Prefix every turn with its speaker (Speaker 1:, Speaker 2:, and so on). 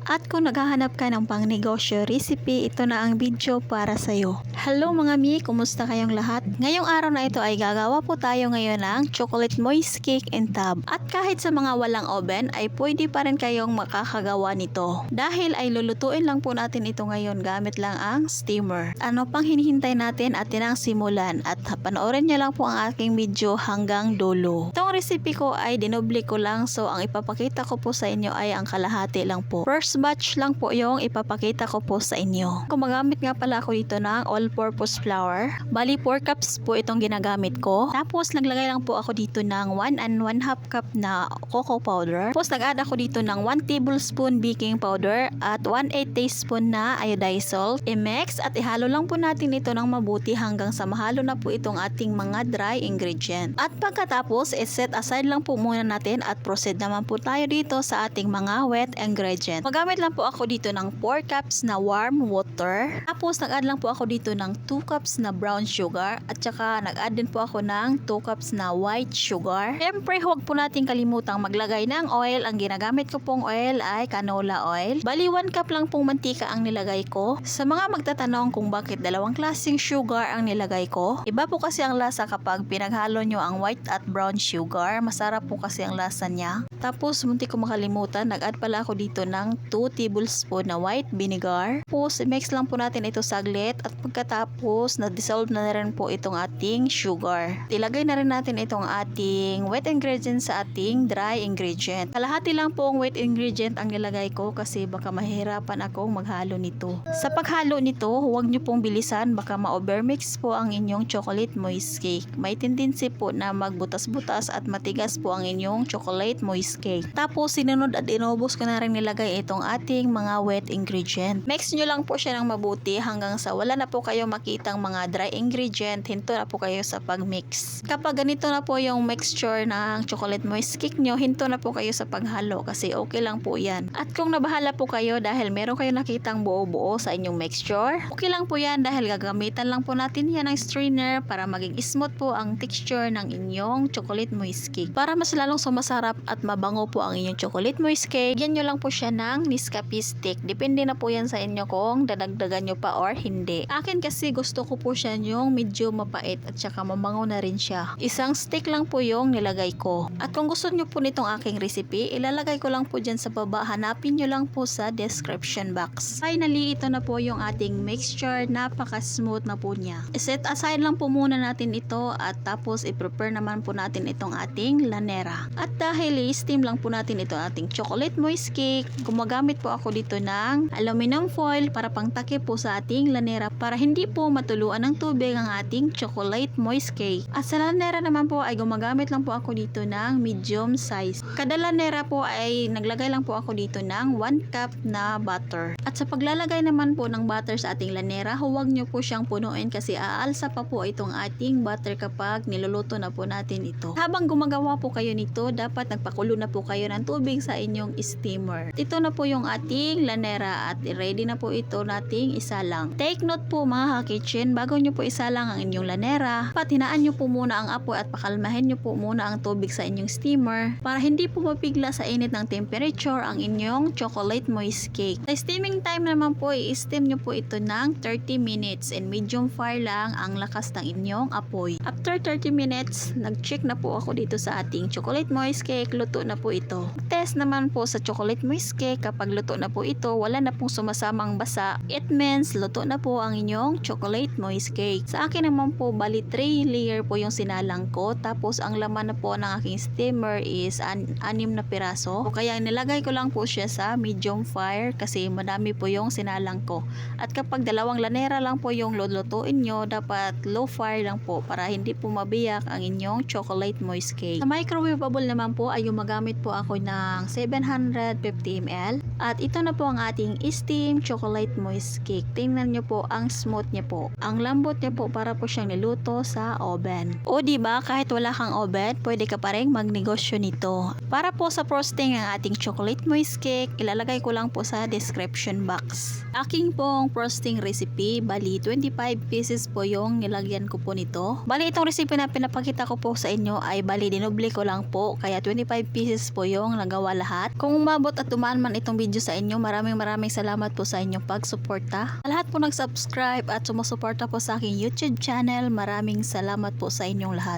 Speaker 1: At kung naghahanap ka ng pangnegosyo recipe, ito na ang video para sa'yo. Hello mga mi, kumusta kayong lahat? Ngayong araw na ito ay gagawa po tayo ngayon ng chocolate moist cake in tub. At kahit sa mga walang oven ay pwede pa rin kayong makakagawa nito. Dahil ay lulutuin lang po natin ito ngayon gamit lang ang steamer. Ano pang hinihintay natin at tinang simulan at panoorin nyo lang po ang aking video hanggang dulo. Itong recipe ko ay dinoble ko lang, so ang ipapakita ko po sa inyo ay ang kalahati lang po. First batch lang po yung ipapakita ko po sa inyo. Gumagamit nga pala ako dito ng all-purpose flour. Bali 4 cups po itong ginagamit ko. Tapos naglagay lang po ako dito ng 1 and 1/2 cup na cocoa powder. Tapos nag-add ako dito ng 1 tablespoon baking powder at 1/8 teaspoon na iodized salt. I-mix at ihalo lang po natin ito ng mabuti hanggang sa mahalo na po itong ating mga dry ingredient. At pagkatapos, set aside lang po muna natin at proceed naman po tayo dito sa ating mga wet ingredient. Magamit lang po ako dito ng 4 cups na warm water. Tapos nag-add lang po ako dito ng 2 cups na brown sugar at saka nag-add din po ako ng 2 cups na white sugar. Siyempre, huwag po natin kalimutang maglagay ng oil. Ang ginagamit ko pong oil ay canola oil. Bali 1 cup lang pong mantika ang nilagay ko. Sa mga magtatanong kung bakit dalawang klaseng sugar ang nilagay ko, iba po kasi ang lasa kapag pinaghalo nyo ang white at brown sugar. Masarap po kasi ang lasa niya. Tapos munti ko makalimutan, nag-add pala ako dito ng 2 tablespoon na white vinegar. Tapos mix lang po natin ito saglit at pagkatapos na-dissolve na rin po itong ating sugar. Ilagay na rin natin itong ating wet ingredient sa ating dry ingredient. Kalahati lang po ang wet ingredient ang nilagay ko kasi baka mahirapan akong maghalo nito. Sa paghalo nito, huwag nyo pong bilisan, baka ma-overmix po ang inyong chocolate moist cake. May tendency po na magbutas-butas at matigas po ang inyong chocolate moist cake. Tapos sinunod at inubos ko na rin nilagay itong ating mga wet ingredient. Mix nyo lang po siya ng mabuti hanggang sa wala na po kayo makitang mga dry ingredient. Hinto na po kayo sa pagmix. Kapag ganito na po yung mixture ng chocolate moist cake nyo, hinto na po kayo sa paghalo kasi okay lang po yan. At kung nabahala po kayo dahil meron kayo nakitang buo-buo sa inyong mixture, okay lang po yan dahil gagamitan lang po natin yan ng strainer para maging smooth po ang texture ng inyong chocolate moist cake. Para mas lalong sumasarap at mabango po ang inyong chocolate moist cake, yan nyo lang po siya ng Nescafe stick. Depende na po yan sa inyo kung dadagdagan nyo pa or hindi. Akin kasi gusto ko po siya yung medyo mapait at saka mabango na rin siya. Isang stick lang po yung nilagay ko. At kung gusto nyo po nitong aking recipe, ilalagay ko lang po dyan sa baba. Hanapin nyo lang po sa description box. Finally, ito na po yung ating mixture. Napaka-smooth na po niya. Set aside lang po muna natin ito at tapos i-prepare naman po natin itong ating lanera. At dahil i-steam lang po natin ito ating chocolate moist cake, gumagamit po ako dito ng aluminum foil para pangtakip po sa ating lanera para hindi po matuluan ng tubig ang ating chocolate moist cake. At sa lanera naman po ay gumagamit lang po ako dito ng medium size. Kada lanera po ay naglagay lang po ako dito ng 1 cup na butter. At sa paglalagay naman po ng butter sa ating lanera, huwag nyo po siyang punuin kasi aalsa pa po itong ating butter kapag niluluto na po natin ito. Habang gumagawa po kayo nito, dapat nagpakulo na po kayo ng tubig sa inyong steamer. Ito na po yung ating lanera at ready na po ito nating isalang. Take note po mga ka-kitchen, bago nyo po isalang ang inyong lanera, patinaan nyo po muna ang apoy at pakalmahin nyo po muna ang tubig sa inyong steamer para hindi po mapigla sa init ng temperature ang inyong chocolate moist cake. Sa steaming time naman po, i-steam nyo po ito ng 30 minutes and medium fire lang ang lakas ng inyong apoy. After 30 minutes, nag-check na po ako dito sa ating chocolate moist cake, luto na po ito. Test naman po sa chocolate moist cake, kapag luto na po ito, wala na pong sumasamang basa. It means luto na po ang inyong chocolate moist cake. Sa akin naman po, bali 3 layer po yung sinalang ko. Tapos ang laman na po ng aking steamer is 6 na piraso. Kaya nilagay ko lang po siya sa medium fire kasi madami po yung sinalang ko. At kapag dalawang lanera lang po yung lulutuin nyo, dapat low fire lang po para hindi po mabiyak ang inyong chocolate moist cake. Sa microwavable naman po ay gumagamit po ako ng 750 ml. At ito na po ang ating steam chocolate moist cake. Tingnan nyo po ang smooth niya po. Ang lambot niya po para po siyang niluto sa oven. O diba, kahit wala kang oven, pwede ka pa rin magnegosyo nito. Para po sa frosting ng ating chocolate moist cake, ilalagay ko lang po sa description box. Aking pong frosting recipe, bali 25 pieces po yung nilagyan ko po nito. Bali itong recipe na pinapakita ko po sa inyo ay bali dinoble ko lang po, kaya 25 pieces po yung nagawa lahat. Kung umabot at dumaan man itong video sa inyo. Maraming salamat po sa inyong pagsuporta. Sa lahat po nag-subscribe at sumusuporta po sa aking YouTube channel, maraming salamat po sa inyong lahat.